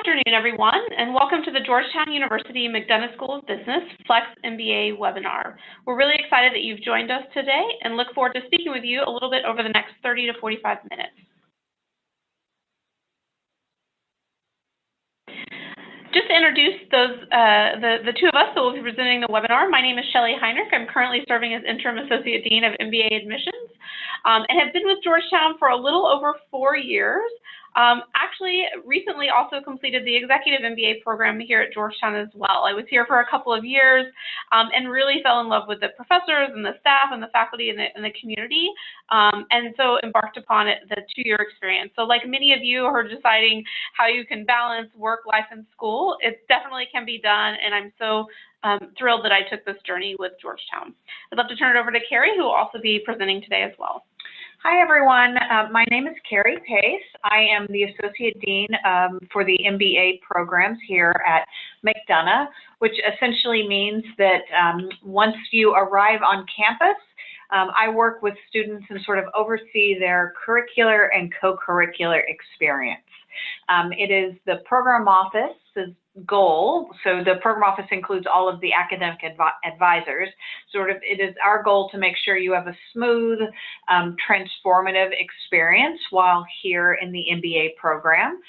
afternoon, everyone, and welcome to the Georgetown University McDonough School of Business Flex MBA Webinar. We're really excited that you've joined us today and look forward to speaking with you a little bit over the next 30 to 45 minutes. Just to introduce the two of us that will be presenting the webinar, my name is Shelley Heinrich. I'm currently serving as Interim Associate Dean of MBA Admissions and have been with Georgetown for a little over 4 years. Actually, recently also completed the Executive MBA program here at Georgetown as well. I was here for a couple of years and really fell in love with the professors and the staff and the faculty and the community, and so embarked upon the 2-year experience. So like many of you who are deciding how you can balance work, life, and school, it definitely can be done, and I'm so thrilled that I took this journey with Georgetown. I'd love to turn it over to Carrie, who will also be presenting today as well. Hi, everyone. My name is Carrie Pace. I am the Associate Dean for the MBA programs here at McDonough, which essentially means that once you arrive on campus, I work with students and sort of oversee their curricular and co-curricular experience. It is the program office's goal, so the program office includes all of the academic advisors. It is our goal to make sure you have a smooth, transformative experience while here in the MBA program.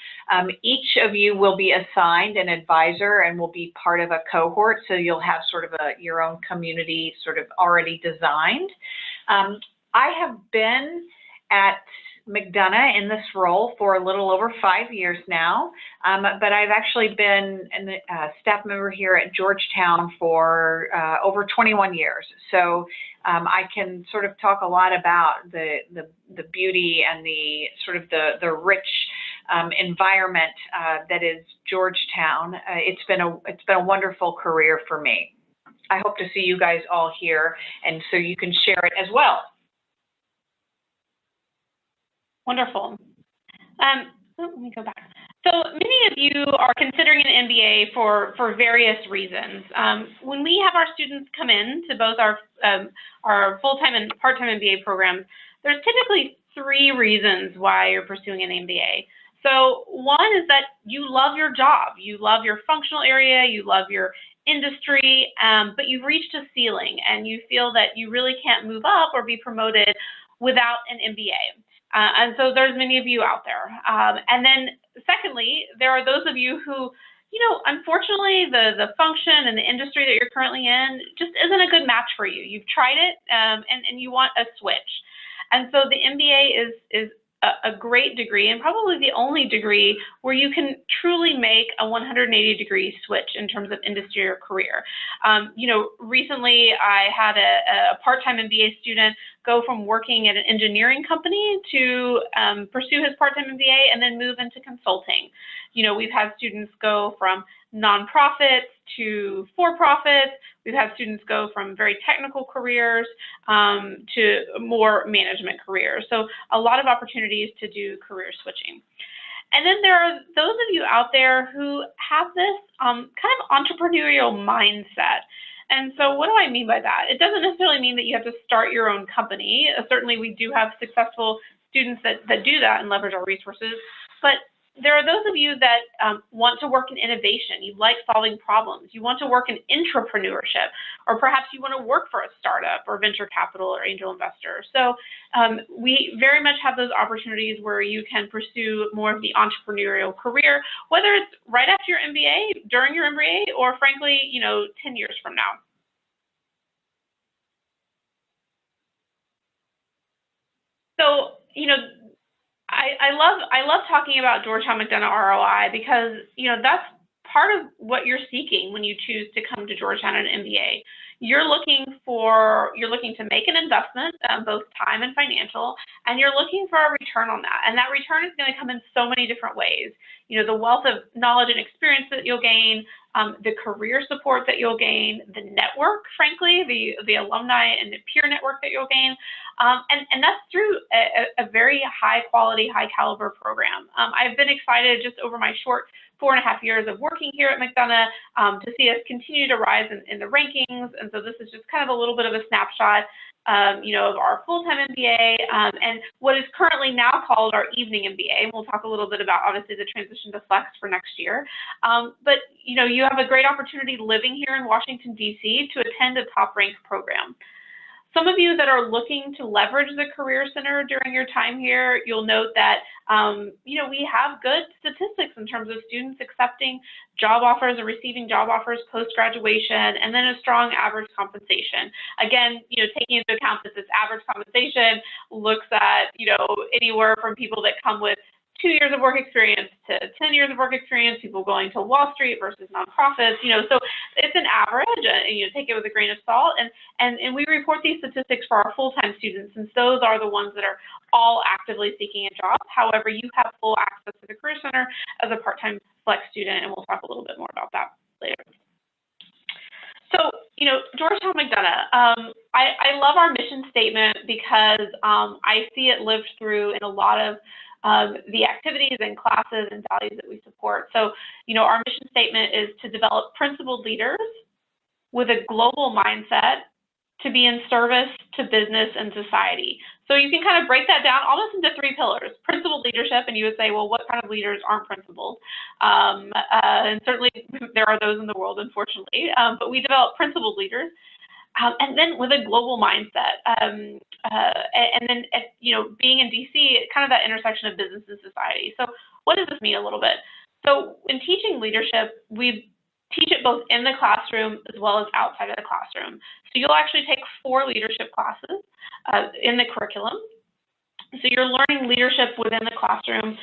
Each of you will be assigned an advisor and will be part of a cohort, so you'll have sort of your own community sort of already designed. I have been at McDonough in this role for a little over 5 years now, but I've actually been a staff member here at Georgetown for over 21 years. So I can sort of talk a lot about the beauty and the sort of the rich environment that is Georgetown. It's been a wonderful career for me. I hope to see you guys all here, and so you can share it as well. Wonderful. Let me go back. So many of you are considering an MBA for various reasons. When we have our students come in to both our full-time and part-time MBA programs, there's typically 3 reasons why you're pursuing an MBA. So one is that you love your job, you love your functional area, you love your industry, but you've reached a ceiling and you feel that you really can't move up or be promoted without an MBA. And so there's many of you out there. And then secondly, there are those of you who, unfortunately, the function and the industry that you're currently in just isn't a good match for you. You've tried it and you want a switch. And so the MBA is a great degree and probably the only degree where you can truly make a 180-degree switch in terms of industry or career. Recently I had a part-time MBA student go from working at an engineering company to pursue his part-time MBA and then move into consulting. We've had students go from nonprofits to for-profits. We've had students go from very technical careers to more management careers. So a lot of opportunities to do career switching. And then there are those of you out there who have this kind of entrepreneurial mindset. And so what do I mean by that? It doesn't necessarily mean that you have to start your own company. Certainly we do have successful students that do that and leverage our resources, but there are those of you that want to work in innovation. You like solving problems. You want to work in entrepreneurship, or perhaps you want to work for a startup or venture capital or angel investor. So we very much have those opportunities where you can pursue more of the entrepreneurial career, whether it's right after your MBA, during your MBA, or frankly, 10 years from now. So, I love talking about Georgetown McDonough ROI because, that's part of what you're seeking when you choose to come to Georgetown and MBA. You're looking to make an investment, both time and financial, and you're looking for a return on that. And that return is going to come in so many different ways. The wealth of knowledge and experience that you'll gain, the career support that you'll gain, the network, frankly, the alumni and the peer network that you'll gain, and that's through a very high quality, high caliber program. I've been excited just over my short 4.5 years of working here at McDonough to see us continue to rise in the rankings. And so this is just kind of a little bit of a snapshot. of our full-time MBA, and what is currently now called our evening MBA. And we'll talk a little bit about, obviously, the transition to Flex for next year. But, you have a great opportunity living here in Washington, D.C. to attend a top-ranked program. Some of you that are looking to leverage the Career Center during your time here, you'll note that, we have good statistics in terms of students accepting job offers and receiving job offers post-graduation, and then a strong average compensation. Again, taking into account that this average compensation looks at, anywhere from people that come with 2 years of work experience to 10 years of work experience, people going to Wall Street versus nonprofits, so it's an average, and take it with a grain of salt. And we report these statistics for our full-time students, since those are the ones that are all actively seeking a job. However, you have full access to the Career Center as a part-time Flex student, and we'll talk a little bit more about that later. So, Georgetown McDonough, I love our mission statement because I see it lived through in a lot of the activities and classes and values that we support. So, our mission statement is to develop principled leaders with a global mindset to be in service to business and society. So you can kind of break that down almost into 3 pillars. Principled leadership, and you would say, well, what kind of leaders aren't principled? And certainly there are those in the world, unfortunately, but we develop principled leaders. And then with a global mindset, and then, being in DC, kind of that intersection of business and society. So what does this mean a little bit? So in teaching leadership, we teach it both in the classroom as well as outside of the classroom. So you'll actually take 4 leadership classes in the curriculum. So you're learning leadership within the classroom,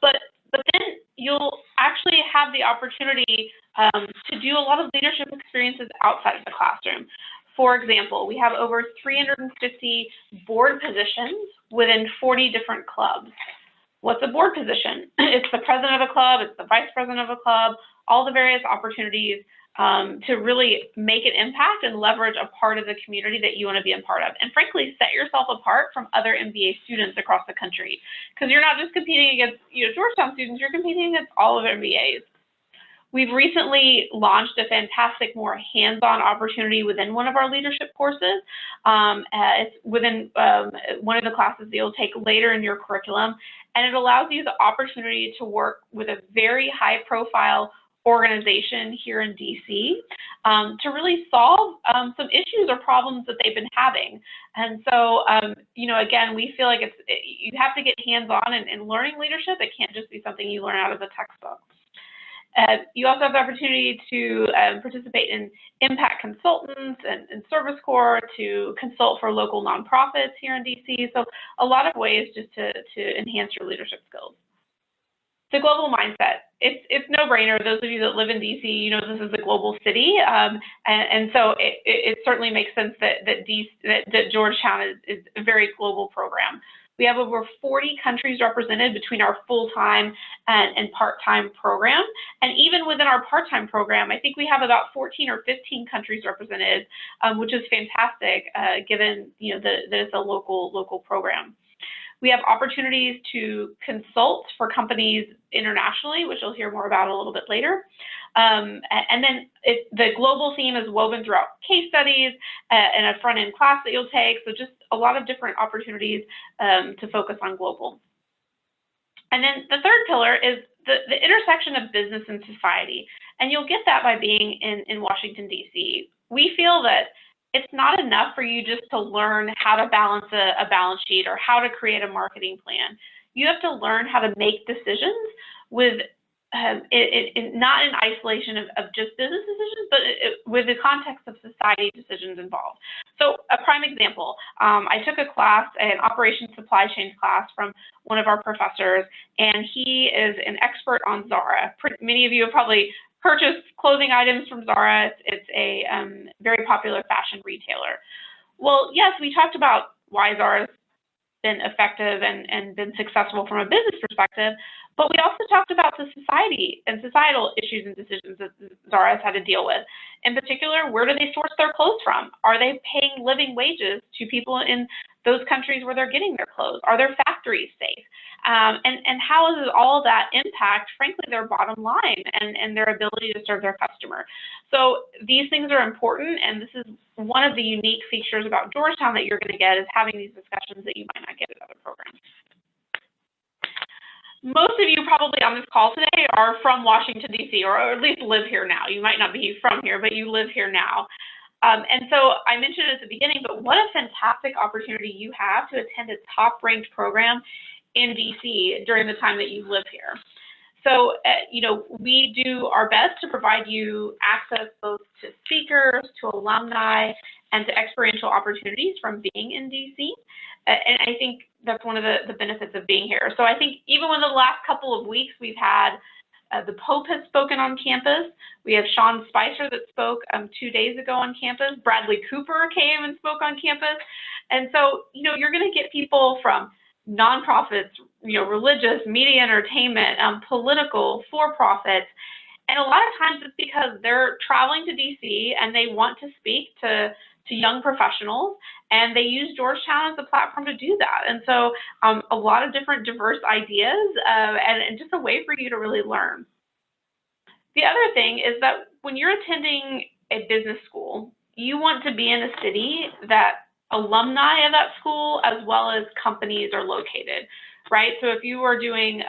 but then you'll actually have the opportunity to do a lot of leadership experiences outside of the classroom. For example, we have over 350 board positions within 40 different clubs. What's a board position? It's the president of a club, it's the vice president of a club, all the various opportunities to really make an impact and leverage a part of the community that you want to be a part of. And frankly, set yourself apart from other MBA students across the country, because you're not just competing against Georgetown students, you're competing against all of MBAs. We've recently launched a fantastic, more hands-on opportunity within one of our leadership courses. It's within one of the classes that you'll take later in your curriculum, and it allows you the opportunity to work with a very high-profile organization here in DC to really solve some issues or problems that they've been having. And so, again, we feel like you have to get hands-on in learning leadership. It can't just be something you learn out of a textbook. You also have the opportunity to participate in impact consultants and Service Corps, to consult for local nonprofits here in DC. So a lot of ways just to enhance your leadership skills. The global mindset, it's no-brainer. Those of you that live in DC, this is a global city, and so it certainly makes sense that Georgetown is a very global program. We have over 40 countries represented between our full-time and part-time program. And even within our part-time program, I think we have about 14 or 15 countries represented, which is fantastic, given that it's a local program. We have opportunities to consult for companies internationally, which you'll hear more about a little bit later. And then the global theme is woven throughout case studies and a front-end class that you'll take. So just a lot of different opportunities to focus on global. And then the third pillar is the intersection of business and society. And you'll get that by being in Washington, D.C. We feel that it's not enough for you just to learn how to balance a balance sheet or how to create a marketing plan. You have to learn how to make decisions with not in isolation of just business decisions, but with the context of society decisions involved. So a prime example, I took a class, an operations supply chain class from one of our professors, and he is an expert on Zara. Many of you have probably purchased clothing items from Zara. It's a very popular fashion retailer. Well, yes, we talked about why Zara's been effective and been successful from a business perspective, but we also talked about the society and societal issues and decisions that Zara has had to deal with. In particular, where do they source their clothes from? Are they paying living wages to people in those countries where they're getting their clothes? Are there factories safe? And how does all of that impact, frankly, their bottom line and their ability to serve their customer? So these things are important, and this is one of the unique features about Georgetown that you're going to get, is having these discussions that you might not get at other programs. Most of you probably on this call today are from Washington, D.C., or at least live here now. You might not be from here, but you live here now. And so I mentioned it at the beginning, but what a fantastic opportunity you have to attend a top-ranked program in D.C. during the time that you live here. So, you know, we do our best to provide you access both to speakers, to alumni, and to experiential opportunities from being in D.C. And I think that's one of the benefits of being here. So I think even in the last couple of weeks, we've had the Pope has spoken on campus. We have Sean Spicer that spoke 2 days ago on campus. Bradley Cooper came and spoke on campus. And so, you know, you're going to get people from nonprofits, you know, religious, media, entertainment, political, for-profits. And a lot of times it's because they're traveling to DC and they want to speak to young professionals, and they use Georgetown as a platform to do that. And so a lot of different diverse ideas and just a way for you to really learn. The other thing is that when you're attending a business school, you want to be in a city that alumni of that school as well as companies are located, right? So if you are doing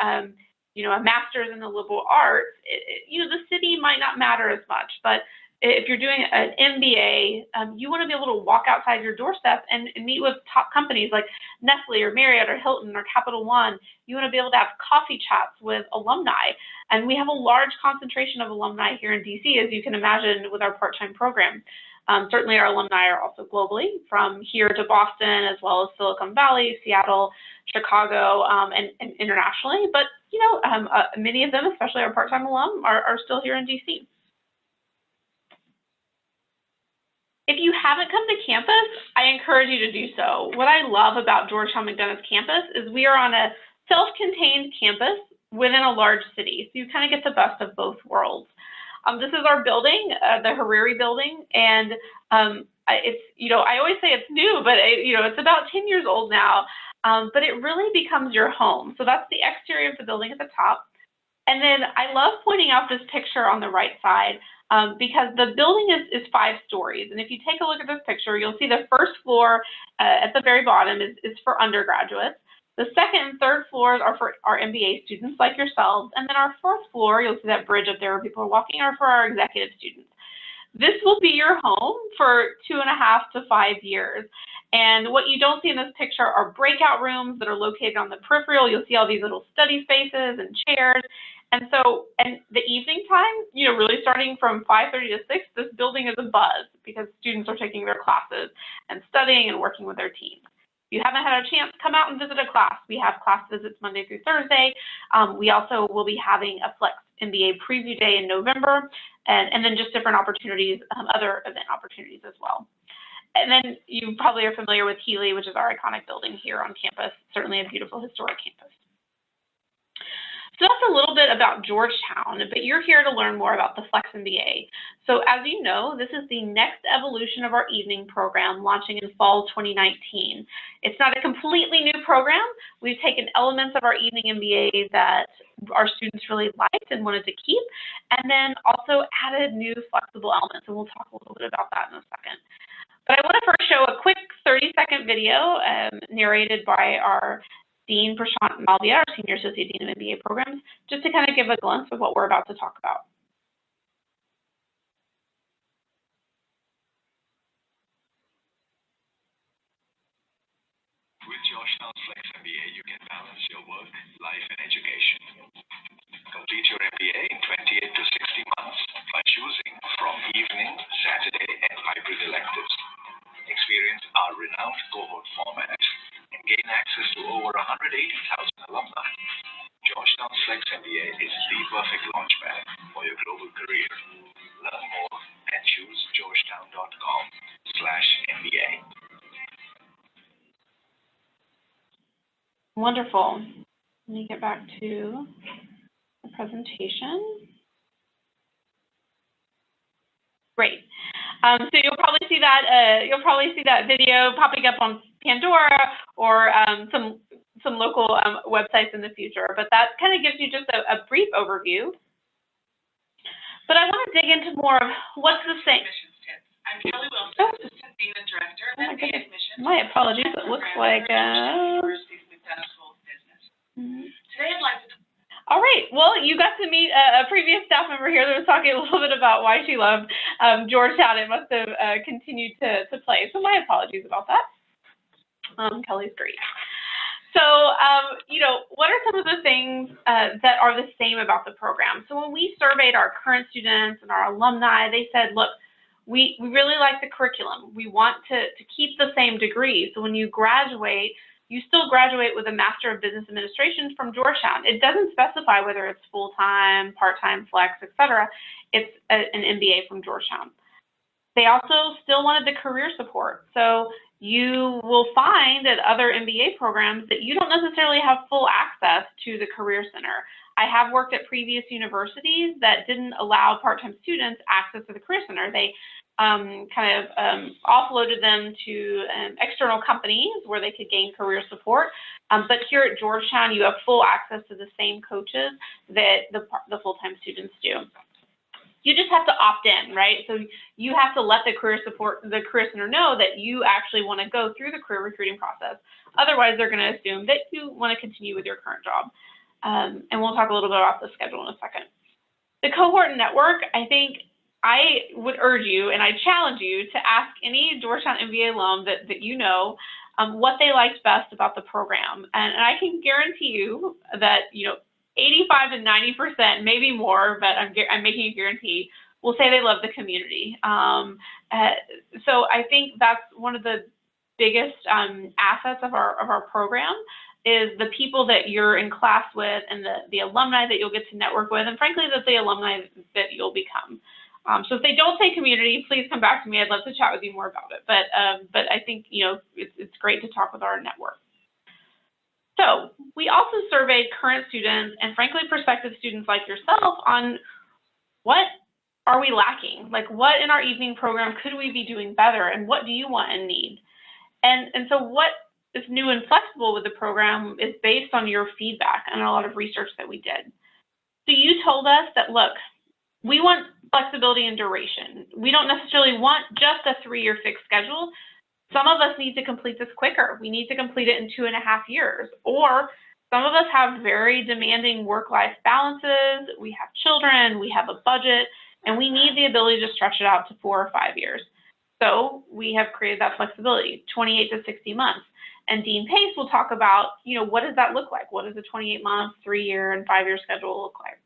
you know, a master's in the liberal arts, you know, the city might not matter as much, but if you're doing an MBA, you want to be able to walk outside your doorstep and meet with top companies like Nestle or Marriott or Hilton or Capital One. You want to be able to have coffee chats with alumni. And we have a large concentration of alumni here in DC, as you can imagine, with our part-time program. Certainly our alumni are also globally, from here to Boston, as well as Silicon Valley, Seattle, Chicago, and internationally. But, you know, many of them, especially our part-time alum, are still here in DC. If you haven't come to campus, I encourage you to do so. What I love about Georgetown McDonough's campus is we are on a self-contained campus within a large city. So you kind of get the best of both worlds. This is our building, the Hariri building, and it's, you know, I always say it's new, but you know, it's about 10 years old now, but it really becomes your home. So that's the exterior of the building at the top. And then I love pointing out this picture on the right side, because the building is 5 stories. And if you take a look at this picture, you'll see the first floor at the very bottom is for undergraduates. The second and third floors are for our MBA students like yourselves. And then our fourth floor, you'll see that bridge up there where people are walking, are for our executive students. This will be your home for 2.5 to 5 years. And what you don't see in this picture are breakout rooms that are located on the peripheral. You'll see all these little study spaces and chairs. And so, and the evening time, you know, really starting from 5:30 to 6, this building is a buzz because students are taking their classes and studying and working with their teams. If you haven't had a chance, come out and visit a class. We have class visits Monday through Thursday. We also will be having a Flex MBA preview day in November, and then just different opportunities, other event opportunities as well. And then you probably are familiar with Healy, which is our iconic building here on campus, certainly a beautiful historic campus. So that's a little bit about Georgetown, but you're here to learn more about the Flex MBA. So as you know, this is the next evolution of our evening program launching in fall 2019. It's not a completely new program. We've taken elements of our evening MBA that our students really liked and wanted to keep, and then also added new flexible elements, and we'll talk a little bit about that in a second. But I want to first show a quick 30-second video narrated by our Dean Prashant Malviya, our Senior Associate Dean of MBA Programs, just to kind of give a glimpse of what we're about to talk about. With Georgetown's Flex MBA, you can balance your work, life, and education. Complete your MBA in 28 to 60 months by choosing from evening, Saturday, and hybrid electives. Experience our renowned cohort format and gain access to over 180,000 alumni. Georgetown's Flex MBA is the perfect launchpad for your global career. Learn more at choosegeorgetown.com/MBA. Wonderful. Let me get back to the presentation. Great. So you'll probably see that video popping up on Pandora or some some local websites in the future, but that kind of gives you just a brief overview. But I want to dig into more of what's the same. I'm Kelly Wilson, Assistant Dean and Director of MBA Admissions. My apologies, it looks like... University's McDonough School of Business. Today I'd like to... All right, well, you got to meet a previous staff member here that was talking a little bit about why she loved Georgetown. It must have continued to play, so my apologies about that. Kelly's great. So, you know, what are some of the things that are the same about the program? So when we surveyed our current students and our alumni, they said, look, we really like the curriculum. We want to keep the same degree. So when you graduate, you still graduate with a Master of Business Administration from Georgetown. It doesn't specify whether it's full-time, part-time, flex, etc. It's an MBA from Georgetown. They also still wanted the career support. So you will find at other MBA programs that you don't necessarily have full access to the Career Center. I have worked at previous universities that didn't allow part-time students access to the Career Center. They offloaded them to external companies where they could gain career support. But here at Georgetown, you have full access to the same coaches that the full-time students do. You just have to opt in, right? So you have to let the Career Center know that you actually want to go through the career recruiting process. Otherwise, they're going to assume that you want to continue with your current job. And we'll talk a little bit about the schedule in a second. The cohort network, I think I would urge you and I challenge you to ask any Georgetown MBA alum that you know what they liked best about the program. And I can guarantee you that, you know, 85 to 90%, maybe more, but I'm making a guarantee, will say they love the community. So I think that's one of the biggest assets of our program is the people that you're in class with and the alumni that you'll get to network with, and frankly, the alumni that you'll become. So if they don't say community, please come back to me. I'd love to chat with you more about it. But I think, you know, it's great to talk with our network. So we also surveyed current students and frankly prospective students like yourself on what are we lacking? Like what in our evening program could we be doing better, and what do you want and need? And so what is new and flexible with the program is based on your feedback and a lot of research that we did. So you told us that, look, we want flexibility and duration. We don't necessarily want just a 3-year fixed schedule. Some of us need to complete this quicker. We need to complete it in 2.5 years. Or some of us have very demanding work-life balances. We have children, we have a budget, and we need the ability to stretch it out to 4 or 5 years. So we have created that flexibility, 28 to 60 months. And Dean Pace will talk about, you know, what does that look like? What does a 28-month, 3-year, and 5-year schedule look like?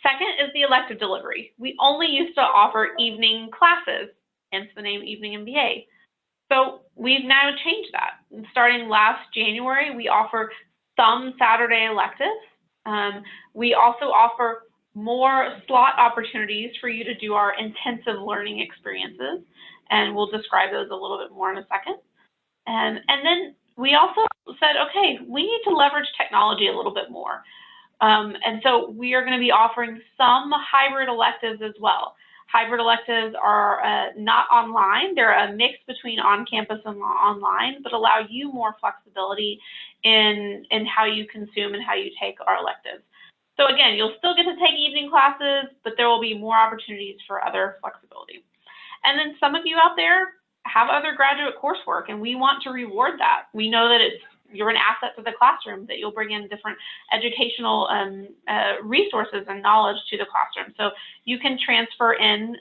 Second is the elective delivery. We only used to offer evening classes, hence the name Evening MBA. So we've now changed that. Starting last January, we offer some Saturday electives. We also offer more slot opportunities for you to do our intensive learning experiences, and we'll describe those a little bit more in a second. And then we also said, okay, we need to leverage technology a little bit more. And so we are going to be offering some hybrid electives as well. Hybrid electives are not online. They're a mix between on-campus and online, but allow you more flexibility in how you consume and how you take our electives. So again, you'll still get to take evening classes, but there will be more opportunities for other flexibility. And then some of you out there have other graduate coursework, and we want to reward that. We know that you're an asset to the classroom, that you'll bring in different educational resources and knowledge to the classroom. So you can transfer in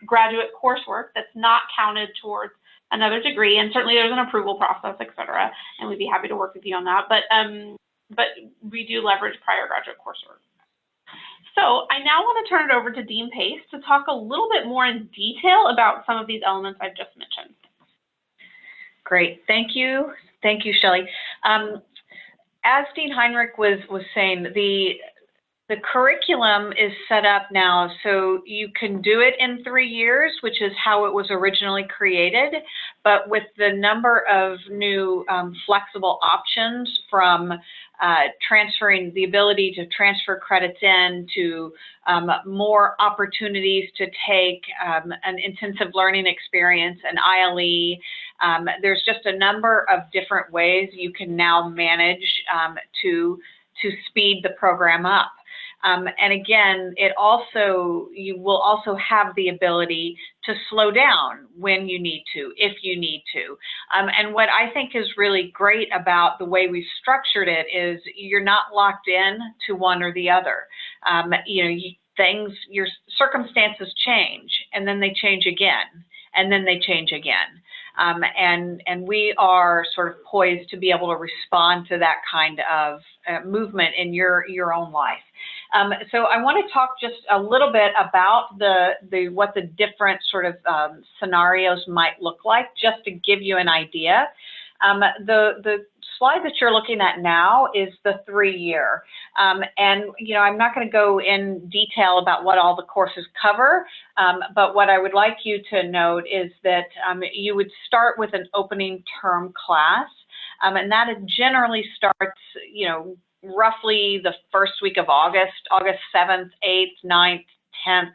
graduate coursework that's not counted towards another degree, and certainly there's an approval process, et cetera, and we'd be happy to work with you on that. But we do leverage prior graduate coursework. So I now want to turn it over to Dean Pace to talk a little bit more in detail about some of these elements I've just mentioned. Great, thank you. Thank you, Shelley. As Dean Heinrich was saying, The curriculum is set up now so you can do it in 3 years, which is how it was originally created, but with the number of new flexible options from transferring the ability to transfer credits in to more opportunities to take an intensive learning experience, an ILE. There's just a number of different ways you can now manage to speed the program up. And again, you will also have the ability to slow down when you need to, if you need to. And what I think is really great about the way we've structured it is you're not locked in to one or the other. Your circumstances change, and then they change again, and then they change again. And we are sort of poised to be able to respond to that kind of movement in your own life. So I want to talk just a little bit about what the different sort of scenarios might look like, just to give you an idea. The slide that you're looking at now is the 3-year. And, I'm not going to go in detail about what all the courses cover, but what I would like you to note is that you would start with an opening term class, and that generally starts, roughly the first week of August 7th, 8th, 9th, 10th,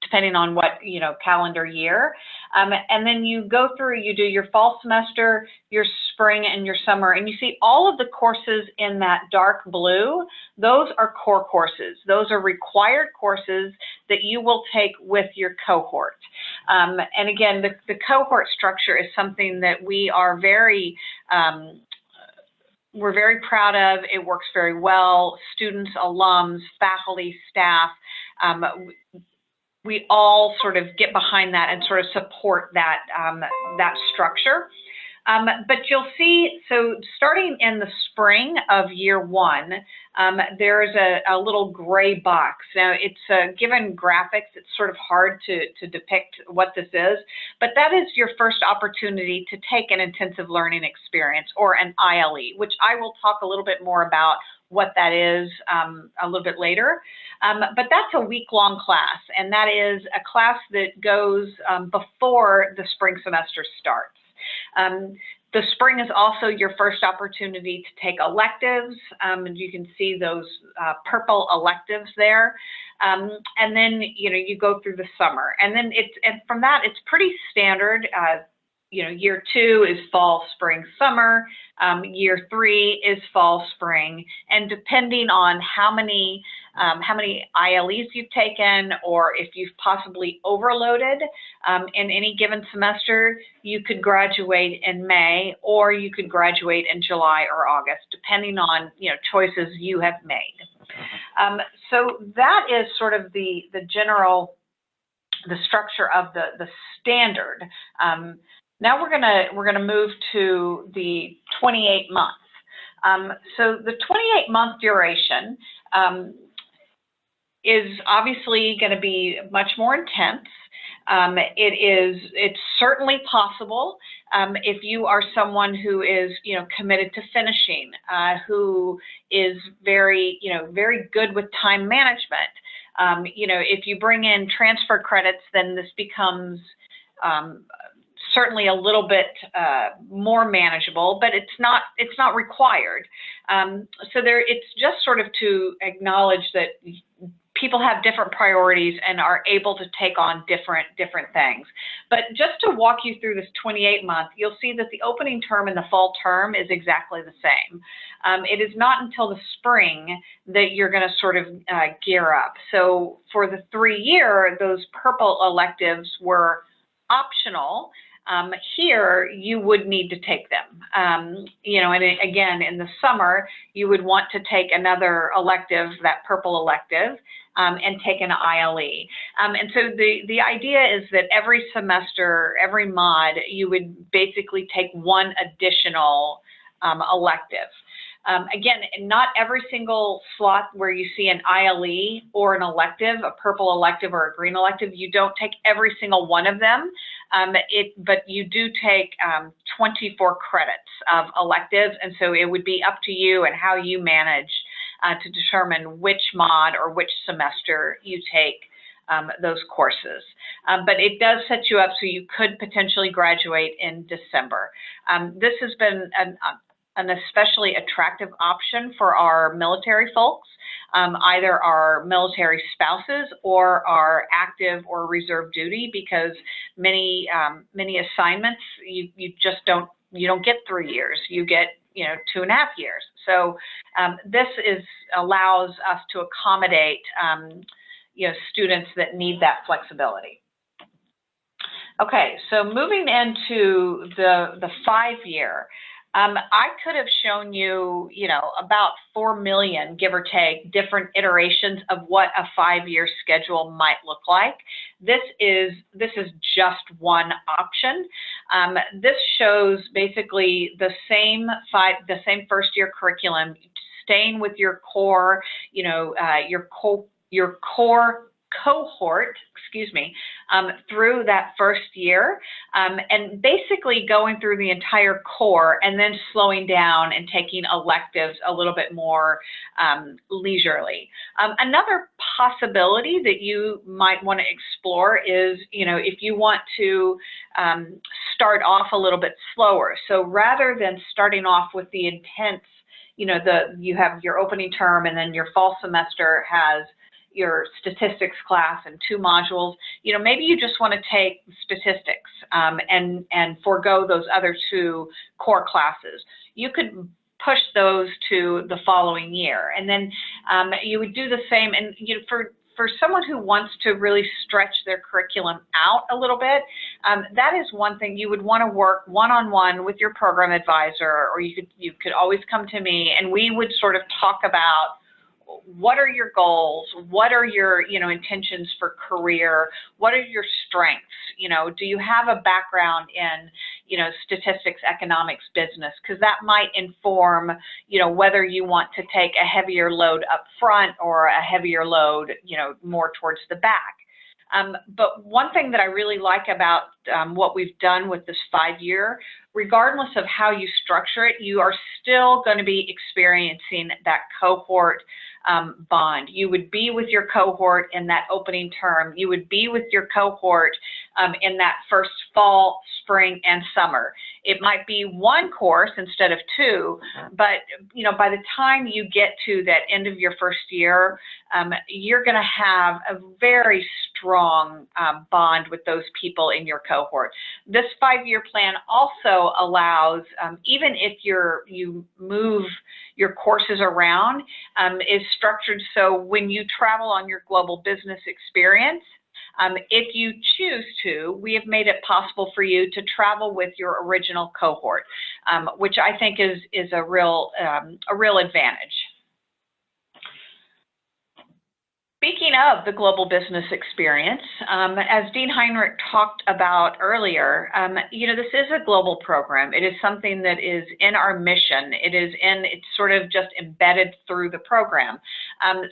depending on what, calendar year. And then you go through, you do your fall semester, your spring, and your summer. And you see all of the courses in that dark blue, those are core courses. Those are required courses that you will take with your cohort. And again, the cohort structure is something that we are we're very proud of. It works very well. Students, alums, faculty, staff, we all sort of get behind that and sort of support that, that structure. But you'll see, so starting in the spring of year 1, there's a little gray box. Now, it's given graphics, it's sort of hard to depict what this is, but that is your first opportunity to take an intensive learning experience, or an ILE, which I will talk a little bit more about what that is a little bit later. But that's a week-long class, and that is a class that goes before the spring semester starts. The spring is also your first opportunity to take electives, and you can see those purple electives there. And then you go through the summer, and then from that it's pretty standard. Year 2 is fall, spring, summer. Year 3 is fall, spring, and depending on how many ILEs you've taken, or if you've possibly overloaded in any given semester, you could graduate in May, or you could graduate in July or August, depending on choices you have made. So that is sort of the structure of the standard. Now we're gonna move to the 28 months. So the 28-month duration is obviously going to be much more intense. It's certainly possible if you are someone who is committed to finishing, who is very good with time management. If you bring in transfer credits, then this becomes certainly a little bit more manageable, but it's not required. So it's just sort of to acknowledge that people have different priorities and are able to take on different things. But just to walk you through this 28-month, you'll see that the opening term and the fall term is exactly the same. It is not until the spring that you're going to sort of gear up. So for the 3-year, those purple electives were optional. Here, you would need to take them. And again, in the summer, you would want to take another elective, that purple elective, and take an ILE. And so the idea is that every semester, every mod, you would basically take one additional elective. Again, not every single slot where you see an ILE or an elective, a purple elective or a green elective, you don't take every single one of them, but you do take 24 credits of electives, and so it would be up to you and how you manage to determine which mod or which semester you take those courses. But it does set you up so you could potentially graduate in December. This has been an especially attractive option for our military folks, either our military spouses or our active or reserve duty, because many assignments you just don't get 3 years, you get 2.5 years. So this allows us to accommodate students that need that flexibility. Okay, so moving into the 5-year. I could have shown you, about 4 million, give or take, different iterations of what a 5-year schedule might look like. This is just one option. This shows basically the same first-year curriculum, staying with your core, your core cohort, through that first year, and basically going through the entire core and then slowing down and taking electives a little bit more leisurely. Another possibility that you might want to explore is, if you want to start off a little bit slower. So rather than starting off with the intense, you have your opening term and then your fall semester has your statistics class and 2 modules, maybe you just want to take statistics and forego those other 2 core classes. You could push those to the following year, and then you would do the same. And for someone who wants to really stretch their curriculum out a little bit, that is one thing you would want to work one-on-one with your program advisor, or you could always come to me, and we would sort of talk about what are your goals, what are your intentions for career, what are your strengths, do you have a background in statistics, economics, business, because that might inform whether you want to take a heavier load up front or a heavier load more towards the back. But one thing that I really like about what we've done with this 5-year, regardless of how you structure it, you are still going to be experiencing that cohort bond. You would be with your cohort in that opening term. You would be with your cohort in that first fall, spring, and summer. It might be 1 course instead of 2, but by the time you get to that end of your first year, you're going to have a very strong bond with those people in your cohort. This 5-year plan also allows, even if you move your courses around, is structured so when you travel on your global business experience, if you choose to, we have made it possible for you to travel with your original cohort, which I think is a real advantage. Speaking of the global business experience, as Dean Heinrich talked about earlier, this is a global program. It is something that is in our mission. It's sort of just embedded through the program.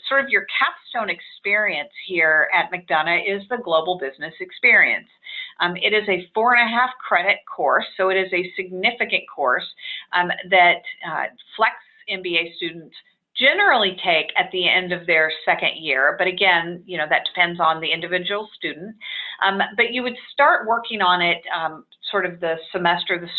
Sort of your capstone experience here at McDonough is the global business experience. It is a 4.5 credit course, so it is a significant course that Flex MBA students generally take at the end of their 2nd year, but again, that depends on the individual student. But you would start working on it sort of the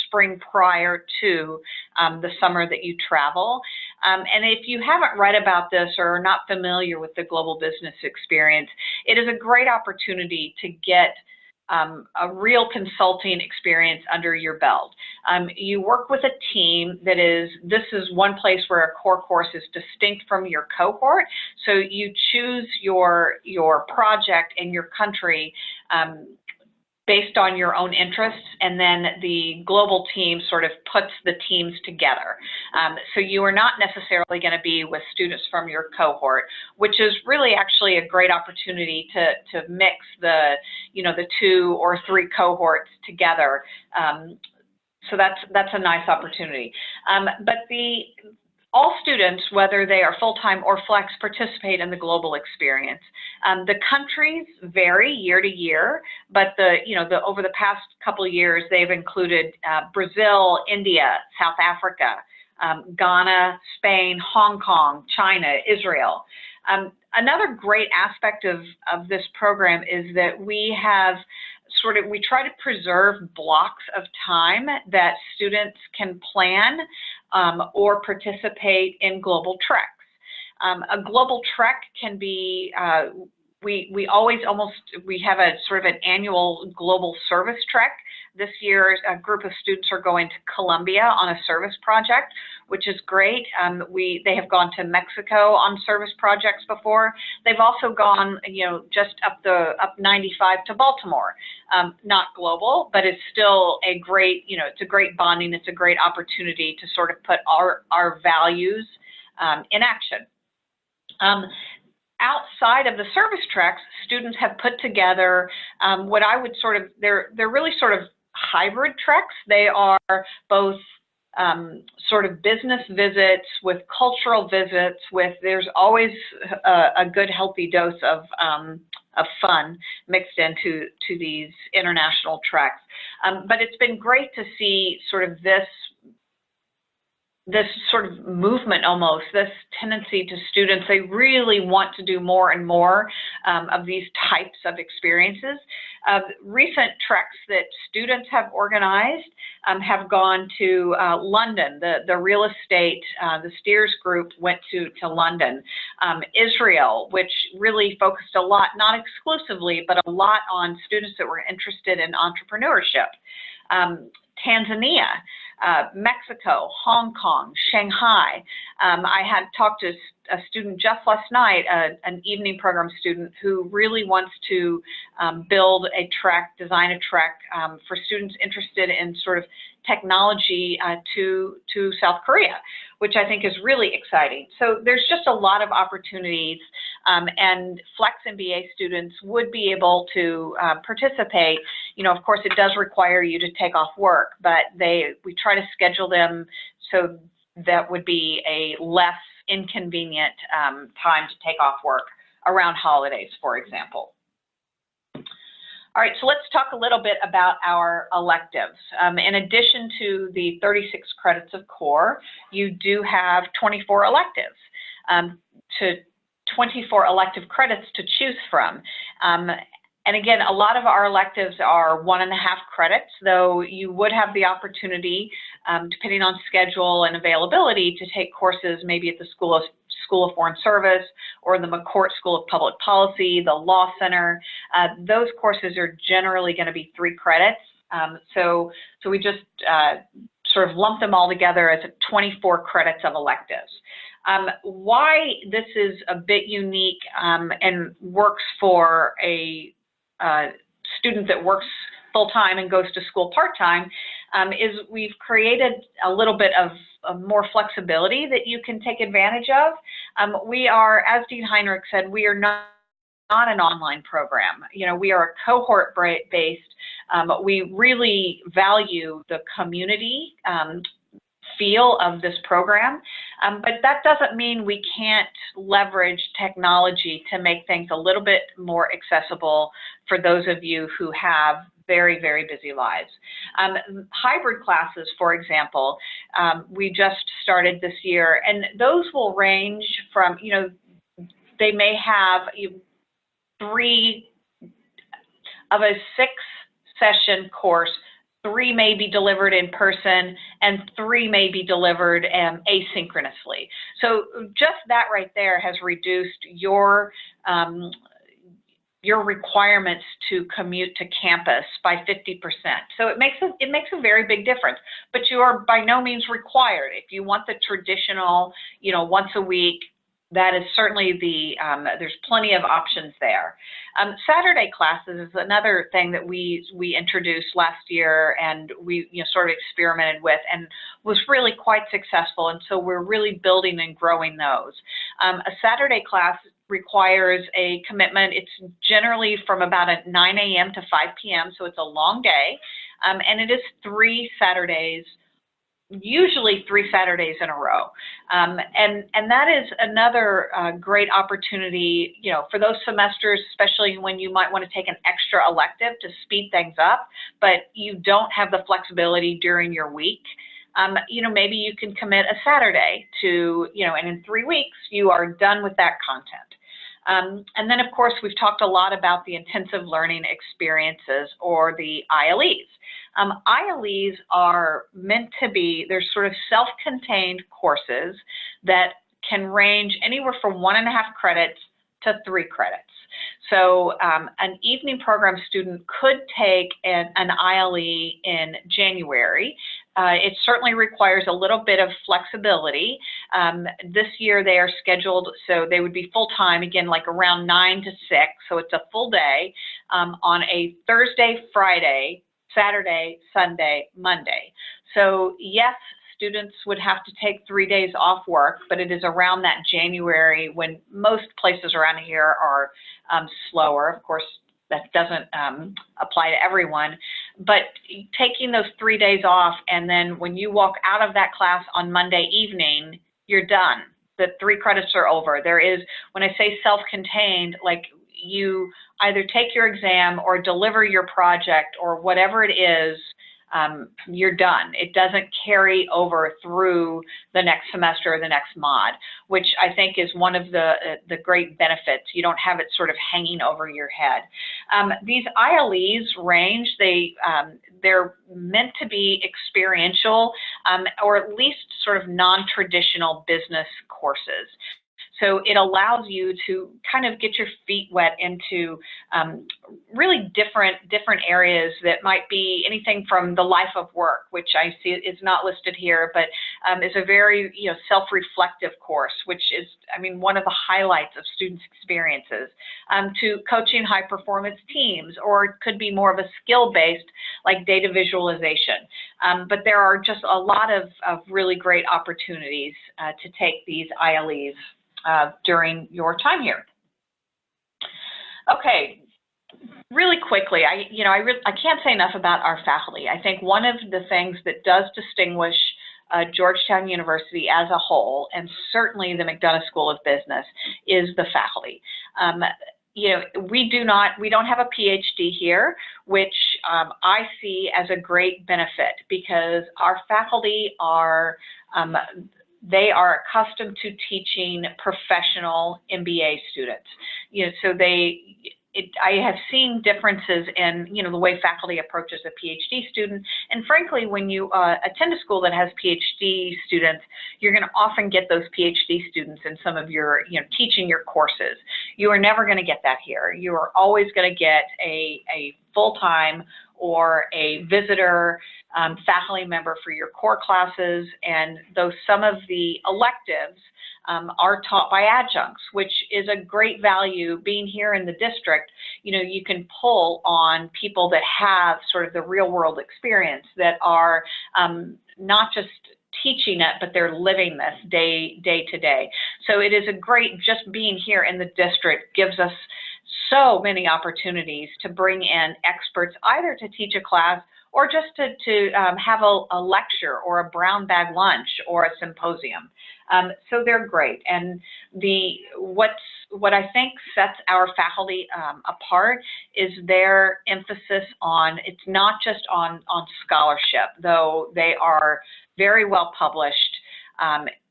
spring prior to the summer that you travel. And if you haven't read about this or are not familiar with the global business experience, it is a great opportunity to get a real consulting experience under your belt. You work with a team this is one place where a core course is distinct from your cohort. So you choose your project and your country based on your own interests, and then the global team sort of puts the teams together. So you are not necessarily going to be with students from your cohort, which is really actually a great opportunity to mix the 2 or 3 cohorts together. So that's a nice opportunity. But all students, whether they are full-time or flex, participate in the global experience. The countries vary year to year, but over the past couple of years, they've included Brazil, India, South Africa, Ghana, Spain, Hong Kong, China, Israel. Another great aspect of this program is that we try to preserve blocks of time that students can plan or participate in global treks. A global trek can be, we have a sort of an annual global service trek. This year, a group of students are going to Colombia on a service project, which is great. They have gone to Mexico on service projects before. They've also gone, just up 95 to Baltimore. Not global, but it's still a great, it's a great bonding. It's a great opportunity to sort of put our values in action. Outside of the service treks, students have put together what I would they're really sort of hybrid treks. They are both sort of business visits with cultural visits there's always a good healthy dose of fun mixed into these international treks. But it's been great to see sort of this sort of movement, almost this tendency to students. They really want to do more and more of these types of experiences. Recent treks that students have organized have gone to London. The real estate, the Steers group went to London. Israel, which really focused a lot, not exclusively, but a lot on students that were interested in entrepreneurship. Tanzania, Mexico, Hong Kong, Shanghai. I had talked to a student just last night, an evening program student who really wants to build a trek, design a trek for students interested in sort of technology to South Korea, which I think is really exciting. So there's just a lot of opportunities, and Flex MBA students would be able to participate. Of course, it does require you to take off work, but we try to schedule them so that would be a less inconvenient time to take off work around holidays, for example. All right, so let's talk a little bit about our electives. In addition to the 36 credits of core, you do have 24 electives, 24 elective credits to choose from. And again, a lot of our electives are 1.5 credits, though you would have the opportunity, depending on schedule and availability, to take courses maybe at the School of Foreign Service or the McCourt School of Public Policy, the Law Center. Those courses are generally going to be 3 credits. So we just sort of lump them all together as 24 credits of electives. Why this is a bit unique and works for a student that works full-time and goes to school part-time is we've created a little bit of more flexibility that you can take advantage of. We are, as Dean Heinrich said, we are not an online program. We are a cohort-based. We really value the community feel of this program, but that doesn't mean we can't leverage technology to make things a little bit more accessible for those of you who have very, very busy lives. Hybrid classes, for example, we just started this year, and those will range from, they may have 3 of a 6-session course. 3 may be delivered in person, and 3 may be delivered asynchronously. So just that right there has reduced your requirements to commute to campus by 50%. So it makes a very big difference. But you are by no means required. If you want the traditional, once a week, that is certainly there's plenty of options there. Saturday classes is another thing that we introduced last year, and we sort of experimented with and was really quite successful, and so we're really building and growing those. A Saturday class requires a commitment. It's generally from about 9 a.m. to 5 p.m., so it's a long day, and it is 3 Saturdays, usually 3 Saturdays in a row. And that is another great opportunity, for those semesters, especially when you might want to take an extra elective to speed things up, but you don't have the flexibility during your week. maybe you can commit a Saturday to, and in 3 weeks you are done with that content. And then, of course, we've talked a lot about the intensive learning experiences, or the ILEs. ILEs are meant to be, they're sort of self-contained courses that can range anywhere from 1.5 credits to 3 credits. So an evening program student could take an ILE in January. It certainly requires a little bit of flexibility. This year they are scheduled, so they would be full-time, again, like around 9 to 6, so it's a full day on a Thursday, Friday, Saturday, Sunday, Monday. So yes, students would have to take 3 days off work, but it is around that January when most places around here are slower. Of course, that doesn't apply to everyone, but taking those 3 days off, and then when you walk out of that class on Monday evening, you're done. The 3 credits are over. There is, when I say self-contained, like you either take your exam or deliver your project or whatever it is, you're done. It doesn't carry over through the next semester or the next mod, which I think is one of the great benefits. You don't have it sort of hanging over your head. These ILEs range, they're meant to be experiential, or at least sort of non-traditional business courses. So it allows you to kind of get your feet wet into really different areas that might be anything from the life of work, which I see is not listed here, but is a very self-reflective course, which is, I mean, one of the highlights of students' experiences, to coaching high-performance teams, or it could be more of a skill-based, like data visualization. But there are just a lot of really great opportunities to take these ILEs during your time here. Okay, really quickly, I can't say enough about our faculty. I think one of the things that does distinguish Georgetown University as a whole, and certainly the McDonough School of Business, is the faculty. We don't have a PhD here, which I see as a great benefit, because our faculty are they are accustomed to teaching professional MBA students. So I have seen differences in, the way faculty approaches a PhD student. And frankly, when you attend a school that has PhD students, you're going to often get those PhD students in some of your, teaching your courses. You are never going to get that here. You are always going to get a full-time or a visitor faculty member for your core classes, and though some of the electives are taught by adjuncts, which is a great value. Being here in the district, you can pull on people that have sort of the real world experience, that are not just teaching it, but they're living this day to day. So it is a great, just being here in the district gives us so many opportunities to bring in experts, either to teach a class or just to have a lecture or a brown bag lunch or a symposium. So they're great. And what I think sets our faculty apart is their emphasis on, it's not just on scholarship, though they are very well published.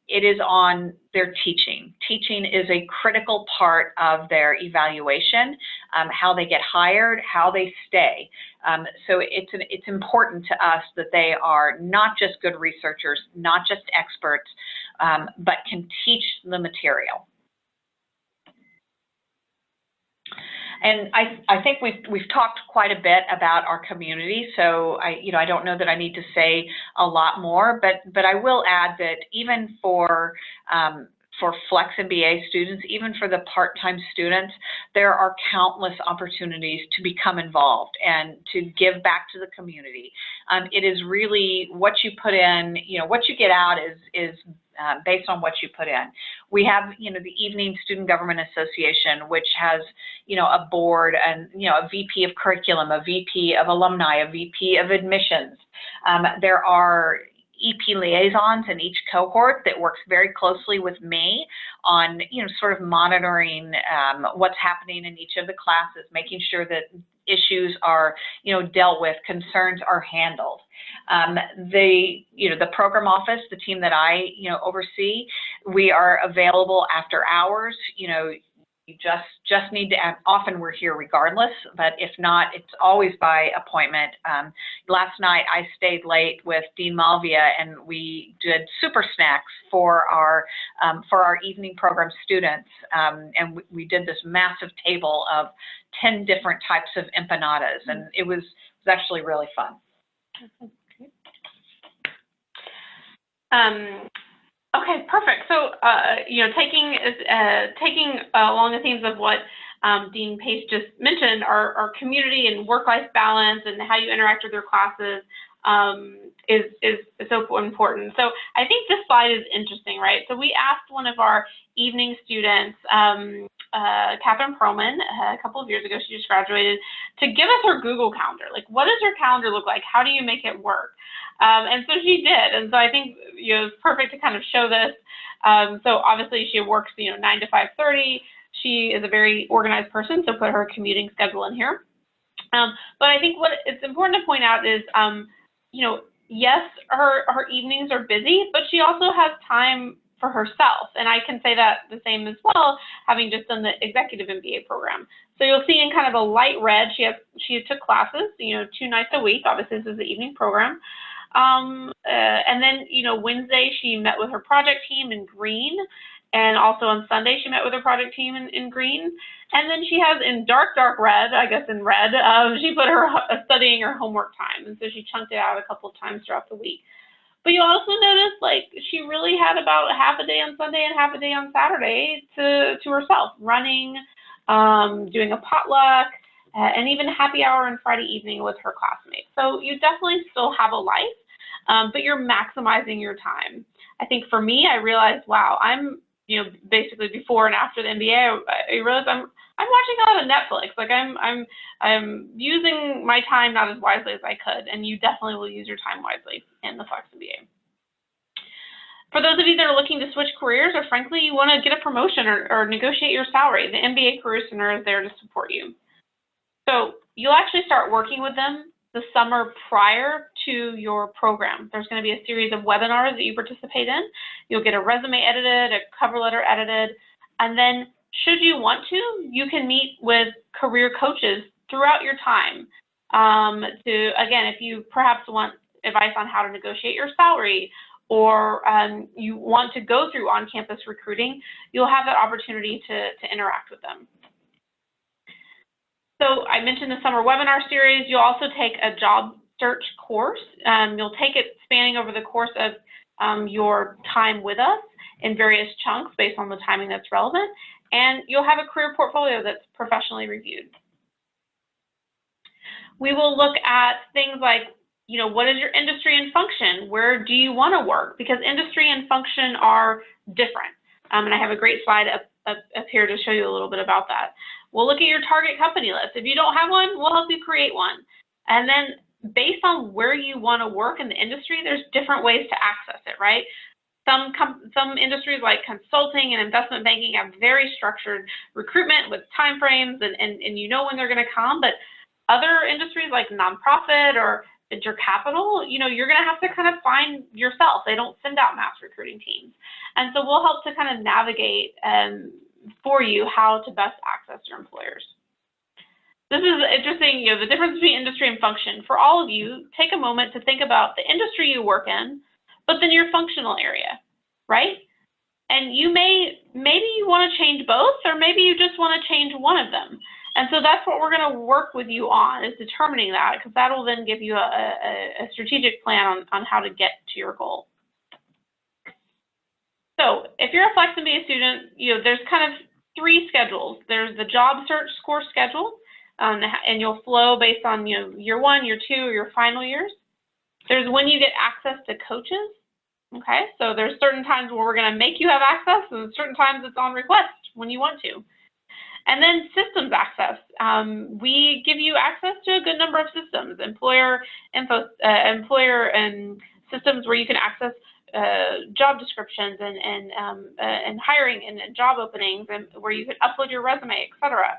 It is on their teaching. Teaching is a critical part of their evaluation, how they get hired, how they stay. So it's important to us that they are not just good researchers, not just experts, but can teach the material. And I think we've talked quite a bit about our community, so I don't know that I need to say a lot more, but I will add that even for Flex MBA students, even for the part-time students, there are countless opportunities to become involved and to give back to the community. It is really what you put in, what you get out is based on what you put in. We have, the Evening Student Government Association, which has, a board and, a VP of curriculum, a VP of alumni, a VP of admissions. There are EP liaisons in each cohort that works very closely with me on, sort of monitoring what's happening in each of the classes, making sure that issues are, dealt with, concerns are handled. The program office, the team that I, oversee, we are available after hours. You just need to, often we're here regardless, but if not, it's always by appointment. Last night I stayed late with Dean Malvia and we did super snacks for our evening program students. And we did this massive table of 10 different types of empanadas, and it was actually really fun. Okay, perfect. So, taking along the themes of what Dean Pace just mentioned, our community and work-life balance and how you interact with your classes is so important. So I think this slide is interesting, right? So we asked one of our evening students, Catherine Perlman, a couple of years ago, she just graduated, to give us her Google Calendar. Like, what does your calendar look like? How do you make it work? And so she did. And so I think, it's perfect to kind of show this. So obviously she works, 9 to 5:30. She is a very organized person, so put her commuting schedule in here. But I think what it's important to point out is, yes, her evenings are busy, but she also has time for herself. And I can say that the same as well, having just done the executive MBA program. So you'll see in kind of a light red, she took classes, 2 nights a week. Obviously, this is the evening program. And then, Wednesday she met with her project team in green. And also on Sunday, she met with her project team in green. And then she has in dark red, I guess in red, she put her studying her homework time. And so she chunked it out a couple of times throughout the week. But you'll also notice, like, she really had about half a day on Sunday and half a day on Saturday to herself, running, doing a potluck, and even happy hour on Friday evening with her classmates. So you definitely still have a life, but you're maximizing your time. I think for me, I realized, wow, I'm, basically before and after the MBA, I realized I'm watching a lot of Netflix. Like I'm using my time not as wisely as I could, and you definitely will use your time wisely in the Flex MBA. For those of you that are looking to switch careers, or frankly, you want to get a promotion or negotiate your salary, the MBA Career Center is there to support you. So you'll actually start working with them the summer prior to your program. There's going to be a series of webinars that you participate in. You'll get a resume edited, a cover letter edited, and then should you want to, you can meet with career coaches throughout your time again, if you perhaps want advice on how to negotiate your salary, or you want to go through on-campus recruiting, you'll have that opportunity to interact with them. So I mentioned the summer webinar series. You'll also take a job search course. You'll take it spanning over the course of your time with us in various chunks based on the timing that's relevant. And you'll have a career portfolio that's professionally reviewed. We will look at things like, what is your industry and function? Where do you want to work? Because industry and function are different. And I have a great slide up here to show you a little bit about that. We'll look at your target company list. If you don't have one, we'll help you create one. And then based on where you want to work in the industry, there's different ways to access it, right? Some industries like consulting and investment banking have very structured recruitment with timeframes and you know when they're going to come, but other industries like nonprofit or venture capital, you're going to have to kind of find yourself. They don't send out mass recruiting teams. And so we'll help to kind of navigate for you how to best access your employers. This is interesting, the difference between industry and function. For all of you, take a moment to think about the industry you work in, but then your functional area, right? And maybe you want to change both, or maybe you just want to change one of them. And so that's what we're going to work with you on, is determining that, because that will then give you a strategic plan on how to get to your goal. So if you're a Flex MBA student, there's kind of 3 schedules. There's the job search course schedule, and you'll flow based on year 1, year 2, or your final years. There's when you get access to coaches. Okay, so there's certain times where we're going to make you have access, and certain times it's on request when you want to. And then systems access. We give you access to a good number of systems, employer and systems where you can access job descriptions and hiring and job openings, and where you can upload your resume, etc.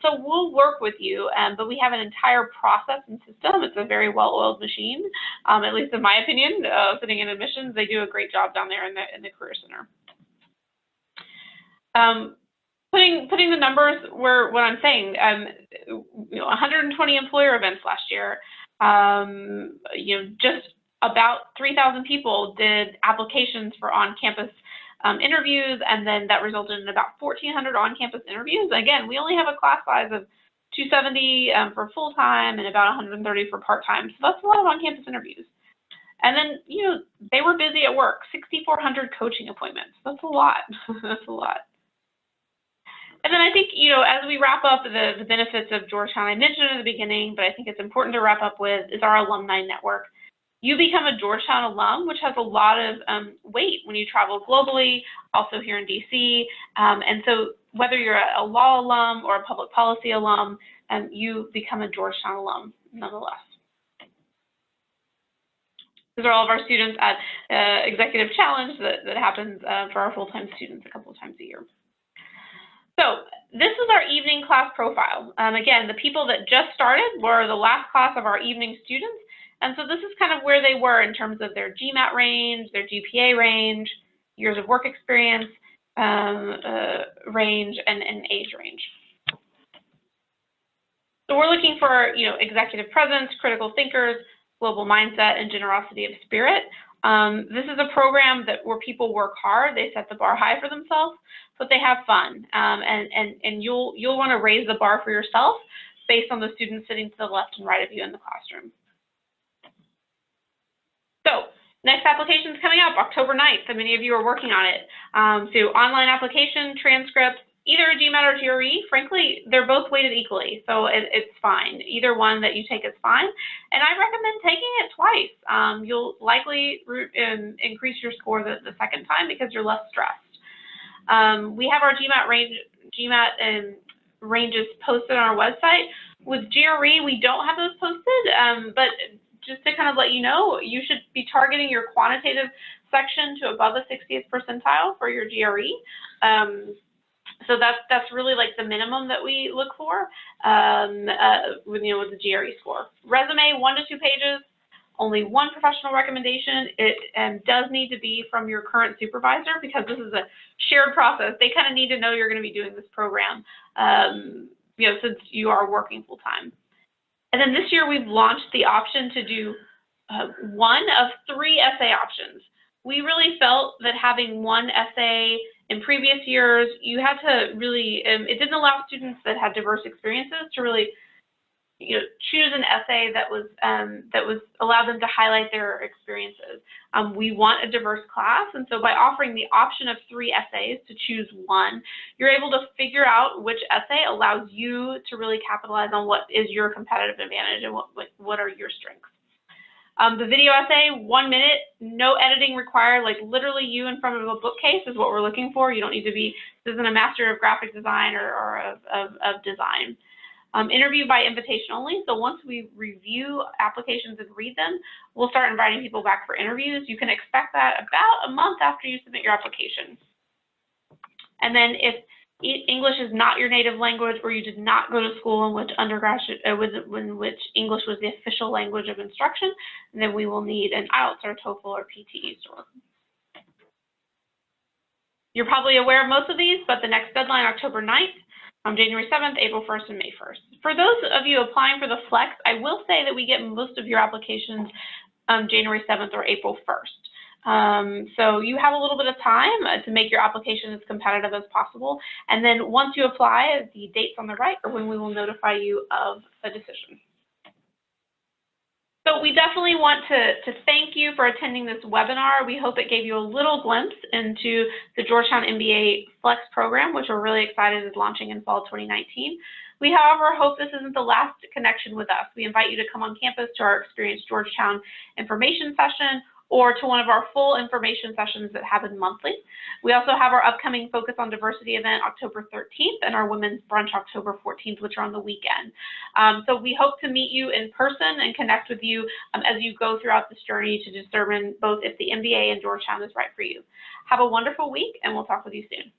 So we'll work with you, but we have an entire process and system. It's a very well-oiled machine, at least in my opinion. Sitting in admissions, they do a great job down there in the Career Center. Putting the numbers where what I'm saying, 120 employer events last year. Just about 3,000 people did applications for on-campus interviews, and then that resulted in about 1,400 on-campus interviews. Again, we only have a class size of 270 for full-time and about 130 for part-time, so that's a lot of on-campus interviews. And then, they were busy at work, 6,400 coaching appointments. That's a lot. That's a lot. And then I think, as we wrap up the benefits of Georgetown, I mentioned it at the beginning, but I think it's important to wrap up with, is our alumni network. You become a Georgetown alum, which has a lot of weight when you travel globally, also here in DC. And so whether you're a law alum or a public policy alum, you become a Georgetown alum nonetheless. These are all of our students at Executive Challenge that happens for our full-time students a couple of times a year. So this is our evening class profile. Again, the people that just started were the last class of our evening students. And so this is kind of where they were in terms of their GMAT range, their GPA range, years of work experience range, and age range. So we're looking for, executive presence, critical thinkers, global mindset, and generosity of spirit. This is a program where people work hard, they set the bar high for themselves, but they have fun. And you'll want to raise the bar for yourself based on the students sitting to the left and right of you in the classroom. So next application is coming up October 9th, and many of you are working on it. So online application, transcripts, either a GMAT or GRE. Frankly, they're both weighted equally, so it's fine. Either one that you take is fine. And I recommend taking it twice. You'll likely increase your score the second time because you're less stressed. We have our GMAT ranges posted on our website. With GRE, we don't have those posted, but just to kind of let you know, you should be targeting your quantitative section to above a 60th percentile for your GRE. So that's really like the minimum that we look for with the GRE score. Resume, 1 to 2 pages, only 1 professional recommendation. It does need to be from your current supervisor because this is a shared process. They kind of need to know you're going to be doing this program, since you are working full time. And then this year we've launched the option to do 1 of 3 essay options. We really felt that having 1 essay in previous years, you had to really, it didn't allow students that had diverse experiences to really, choose an essay that was allowed them to highlight their experiences. We want a diverse class, and so by offering the option of 3 essays to choose 1, you're able to figure out which essay allows you to really capitalize on what is your competitive advantage and what are your strengths. The video essay, 1 minute, no editing required, like literally you in front of a bookcase is what we're looking for. You don't need to be, this isn't a master of graphic design or of design. Interview by invitation only, so once we review applications and read them, we'll start inviting people back for interviews. You can expect that about a month after you submit your application. And then if English is not your native language, or you did not go to school in which English was the official language of instruction, then we will need an IELTS or TOEFL or PTE score. You're probably aware of most of these, but the next deadline, October 9th, January 7th, April 1st, and May 1st. For those of you applying for the Flex, I will say that we get most of your applications January 7th or April 1st. So you have a little bit of time to make your application as competitive as possible. And then once you apply, the dates on the right are when we will notify you of a decision. So we definitely want to thank you for attending this webinar. We hope it gave you a little glimpse into the Georgetown MBA Flex program, which we're really excited is launching in fall 2019. We, however, hope this isn't the last connection with us. We invite you to come on campus to our Experience Georgetown information session or to one of our full information sessions that happen monthly. We also have our upcoming Focus on Diversity event October 13th and our Women's Brunch October 14th, which are on the weekend. So we hope to meet you in person and connect with you as you go throughout this journey to determine both if the MBA in Georgetown is right for you. Have a wonderful week, and we'll talk with you soon.